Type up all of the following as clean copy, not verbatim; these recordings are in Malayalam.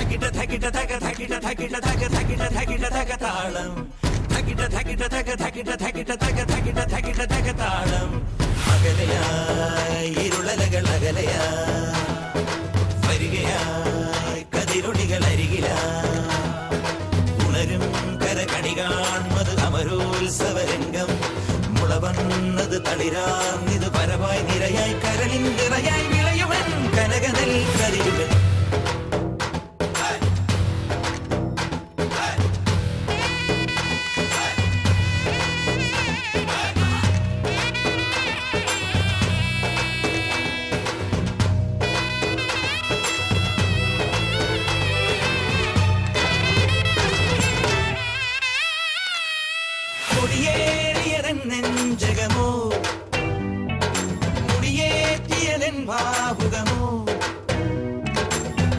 തകിട തകിട തക തകിട തകിട തക തകിട തകിട തക താളം തകിട തകിട തക തകിട തകിട തക തകിട തകിട തക താളം അകലയായി ഇരുളലകൾ അകലയായി വരികയായി കതിരൊളികൾ അരികിലായി ഉണരും കരകണി കാൺമത് അമരോത്സവരംഗം മുളവന്നത് തളിരാർന്നിത് പരവായി നിരയായി കരളിൻ നിറയായി വിളയുവൻ കനകനൽ കരിയുവൻ കൊടിയേറിയതൻ നെഞ്ചകമോ മുടിയേറ്റിയതൻ ഭാവുകമോ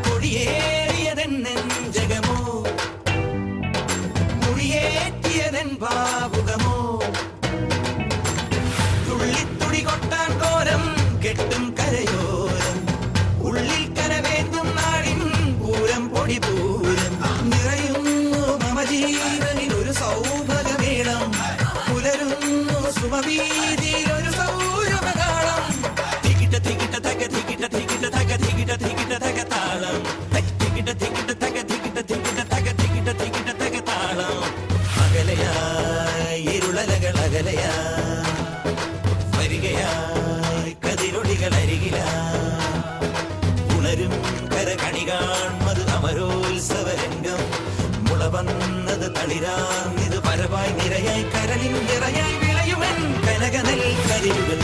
കൊടിയേറിയതൻ നെഞ്ചകമോ മുടിയേറ്റിയതൻ ഭാവുകമോ തുള്ളിത്തുടി കൊട്ടാൻ കോരം കെട്ടും കരയോരം ഉള്ളിൽ കരവേന്തും നാടിൻ പൂരം പൊടി പൂരം നിറയുന്നു മമ ജീവനിൽ ഒരു സൗഭഗമേളം പുലരുന്നു സുമവീതിയിലൊരു സൗരഭകാളം തികിട തികിട തക തികിട തികിട തക തികിട തികിട തക താളം തികിട തികിട തക തികിട തികിട തക തികിട തികിട തക താളം അകലയായി ഇരുളലകൾ അകലയായി വരികയായി കതിരൊളികൾ അരികിലായി ഉണരും കരകണി കാൺമത് അമരോത്സവരംഗം മുളവന്നത് തളിരാർന്നിത് പരവായി നിരയായി കരളിൻ നിറയായി വിളയുവൻ കനകനൽ കരിയുവൻ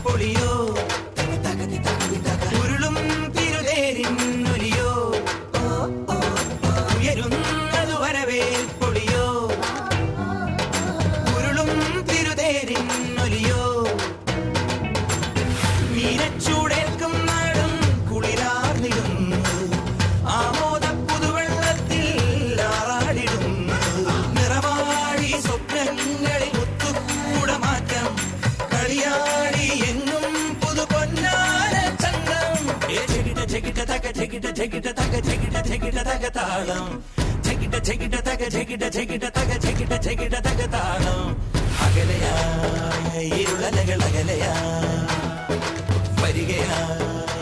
പൊളിയോ ഉരുളും തിരുതേരിന്നൊലിയോ ഉയരുന്നതു വരവേൽ പൊളിയോ ഉരുളും തിരുതേരിന്നൊലിയോ മീനച്ചൂടേൽക്കും നാടും കുളിരാർന്നിടുന്നു ആമോദ പുതുവെള്ളത്തിൽ ആറാടിടുന്നു നിറവാടി സ്വപ്നങ്ങളിൽ മുത്തുകൂട മാറ്റം കളിയാടി എന്നും പുതു പൊന്നാര ചന്തം ചെകിട തക ചെകിട ചെകിട തക ചെകിട ചെകിട തക താളം ചെകിട ചെകിട തക ചെകിട ചെകിട തക ചെകിട ചെകിട തക താളം അകലയായി ഇരുളലകൾ അകലയായി വരികയായി